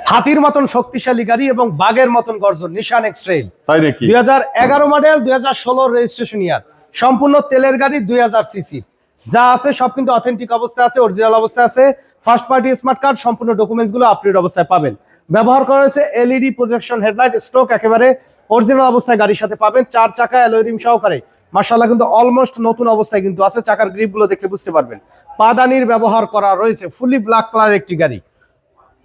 হাতির মতন শক্তিশালী গাড়ি এবং বাঘের মতন গর্জন, নিশান এক্স-ট্রেইল। তাই নাকি? 2011 মডেল, 2016 রেজিস্ট্রেশন ইয়ার, সম্পূর্ণ তেলের গাড়ি, 2000 সিসি। যা আছে সব কিন্তু অথেন্টিক অবস্থায় আছে, অরিজিনাল অবস্থায় আছে। ফার্স্ট পার্টি স্মার্ট কার্ড, সম্পূর্ণ ডকুমেন্টস গুলো আপডেট অবস্থায় পাবেন। ব্যবহার করা হয়েছে এলইডি প্রজেকশন হেডলাইট, স্ট্রোক একেবারে অরিজিনাল অবস্থায় গাড়ির সাথে পাবেন। 4 চাকা অ্যালয় রিম সহকারে, মাশাআল্লাহ কিন্তু অলমোস্ট নতুন অবস্থায় কিন্তু আছে। চাকার গ্রিপ গুলো দেখলে বুঝতে পারবেন। পাদানির ব্যবহার করা রয়েছে, ফুলি ব্ল্যাক কালার একটি গাড়ি,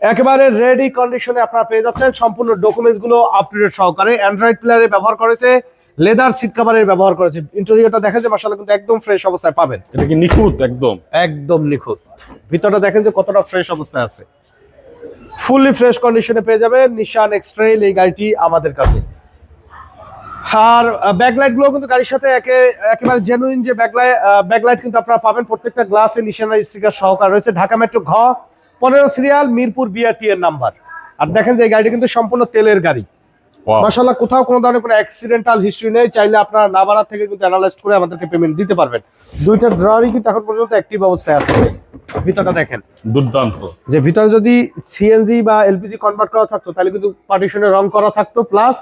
একেবারে রেডি কন্ডিশনে আপনারা পেয়ে যাচ্ছেন। সম্পূর্ণ ডকুমেন্টস গুলো আপডেট সহকারে। অ্যান্ড্রয়েড প্লেয়ারে ব্যবহার করেছে, লেদার সিট কভারের ব্যবহার করেছে। ইন্টেরিয়রটা দেখা যায় মাশাআল্লাহ কিন্তু একদম ফ্রেশ অবস্থায় পাবেন। এটা কি নিখুঁত? একদম একদম নিখুঁত। ভিতরটা দেখেন যে কতটা ফ্রেশ অবস্থায় আছে, ফুললি ফ্রেশ কন্ডিশনে পেয়ে যাবেন নিশান এক্স-ট্রেইল এই গাড়িটি আমাদের কাছে। আর ব্যাকলাইট গুলো কিন্তু গাড়ির সাথে একেবারে জেনুইন যে ব্যাকলাইট কিন্তু আপনারা পাবেন। প্রত্যেকটা গ্লাসে নিশানের স্টিকার সহকার রয়েছে। ঢাকা মেট্রো ঘ 15 সিরিয়াল, মিরপুর বিআরটি এর নাম্বার। আর দেখেন যে এই গাড়িটা কিন্তু সম্পূর্ণ তেলের গাড়ি। মাশাআল্লাহ কোথাও কোনো ধরনের কোনো অ্যাক্সিডেন্টাল হিস্ট্রি নেই। চাইলে আপনারা নাবারা থেকে কিন্তু অ্যানালাইজ করে আমাদেরকে পেমেন্ট দিতে পারবেন। দুইটা ড্রয়ারই কিন্তু এখন পর্যন্ত অ্যাক্টিভ অবস্থায় আছে। ভিতরটা দেখেন দুর্দান্ত। যে ভিতরে যদি সিএনজি বা এলপিজি কনভার্ট করা থাকতো তাহলে কিন্তু পার্টিশনে রং করা থাকতো, প্লাস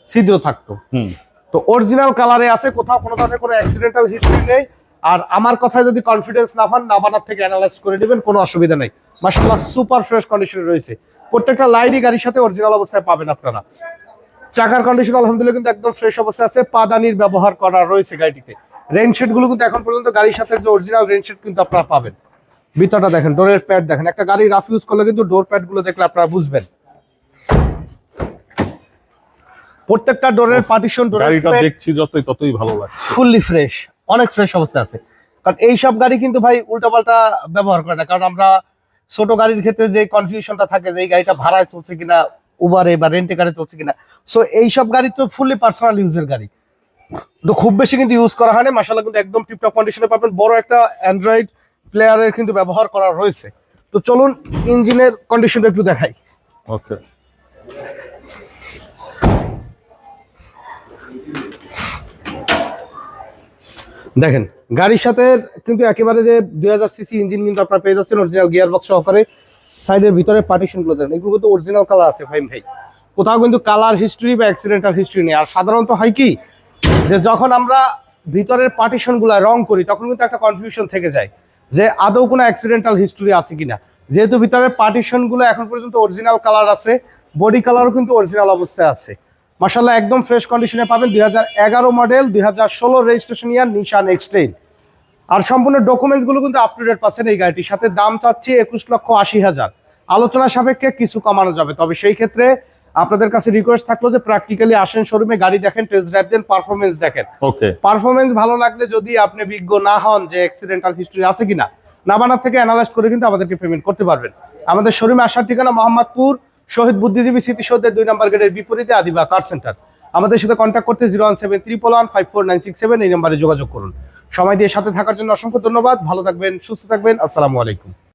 ছিদ্র থাকতো। তো অরিজিনাল কালারে আছে, কোথাও কোনো ধরনের কোনো অ্যাক্সিডেন্টাল হিস্ট্রি নেই। আর আমার কথায় যদি কনফিডেন্স না পান, নাবানার থেকে অ্যানালাইজ করে নেবেন, কোনো অসুবিধা নেই। মাশাআল্লাহ সুপার ফ্রেশ কন্ডিশনে রয়েছে। প্রত্যেকটা লাইটই গাড়ির সাথে অরিজিনাল অবস্থায় পাবেন আপনারা। চাকার কন্ডিশন আলহামদুলিল্লাহ কিন্তু একদম ফ্রেশ অবস্থায় আছে। পাদানির ব্যবহার করা রয়েছে গাড়িটিতে। রেইনশেড গুলো কিন্তু এখন পর্যন্ত গাড়ির সাথে যে অরিজিনাল রেইনশেড কিন্তু আপনারা পাবেন। ভিতরটা দেখেন, ডোরের প্যাড দেখেন। একটা গাড়ি রাফ ইউজ করলে কিন্তু ডোর প্যাড গুলো দেখলে আপনারা বুঝবেন। প্রত্যেকটা ডোরের পার্টিশন, গাড়িটা দেখছি যতই ততই ভালো লাগে। ফুললি ফ্রেশ, অনেক ফ্রেশ অবস্থায় আছে। কারণ এই সব গাড়ি কিন্তু ভাই উল্টাপাল্টা ব্যবহার করে না। কারণ আমরা ছোট গাড়ির ক্ষেত্রে যে কনফিউশনটা থাকে যে এই গাড়িটা ভাড়ায় চলছে কিনা, উবারে বা রেন্টে গাড়ি চলছে কিনা। সো এইসব গাড়ি তো ফুললি পার্সোনাল ইউজের গাড়ি, তো খুব বেশি কিন্তু ইউজ করা হয় না। মাশাআল্লাহ কিন্তু একদম টিপটপ কন্ডিশনে পাবেন। বড় একটা অ্যান্ড্রয়েড প্লেয়ারের কিন্তু ব্যবহার করা রয়েছে। তো চলুন ইঞ্জিনের কন্ডিশনটা একটু দেখাই। ওকে, দেখেন গাড়ির সাথে কিন্তু একেবারে যে 2000 সিসি ইঞ্জিন কিন্তু আপনারা পেয়ে যাচ্ছেন অরিজিনাল গিয়ার বক্স সহকারে। সাইডের ভিতরে পার্টিশন গুলো দেখেন, এগুলো কিন্তু অরিজিনাল কালার আছে ভাই। কোথাও কিন্তু কালার হিস্ট্রি বা অ্যাক্সিডেন্টাল হিস্ট্রি নেই। আর সাধারণত হয় কি যে যখন আমরা ভিতরের পার্টিশন গুলা রং করি তখন কিন্তু একটা কনফিউশন থেকে যায় যে আদৌ কোনো অ্যাক্সিডেন্টাল হিস্ট্রি আছে কিনা। যেহেতু ভিতরের পার্টিশন গুলো এখন পর্যন্ত অরিজিনাল কালার আছে, বডি কালারও কিন্তু অরিজিনাল অবস্থায় আছে। মাশাআল্লাহ একদম ফ্রেশ কন্ডিশনে পাবেন। 2011 মডেল, 2016 রেজিস্ট্রেশন ইয়ার, নিশান এক্স-ট্রেইল। আর সম্পূর্ণ ডকুমেন্টস গুলো কিন্তু আপ টু ডেট পাচ্ছেন এই গাড়িটির সাথে। দাম চাচ্ছি 21,80,000। আলোচনা সাপেক্ষে কিছু কমানো যাবে। তবে সেই ক্ষেত্রে আপনাদের কাছে রিকোয়েস্ট থাকলো যে প্র্যাকটিক্যালি আসেন শোরুমে, গাড়ি দেখেন, টেস্ট ড্রাইভ দেন, পারফরমেন্স দেখেন। ওকে, পারফরমেন্স ভালো লাগলে যদি আপনি বিজ্ঞ না হন যে অ্যাক্সিডেন্টাল হিস্ট্রি আছে কিনা, নাবানার থেকে অ্যানালাইজ করে কিন্তু আমাদেরকে পেমেন্ট করতে পারবেন। আমাদের শোরুমে আসার ঠিকানা মোহাম্মদপুর শহীদ বুদ্ধিজীবী স্মৃতিসৌধের 2 নম্বর গেটের বিপরীতে আদিবা কার সেন্টার। আমাদের সাথে কন্ট্যাক্ট করতে 01731154967 এই নম্বরে যোগাযোগ করুন। সময় দিয়ে সাথে থাকার জন্য অসংখ্য ধন্যবাদ। ভালো থাকবেন, সুস্থ থাকবেন। আসসালামু আলাইকুম।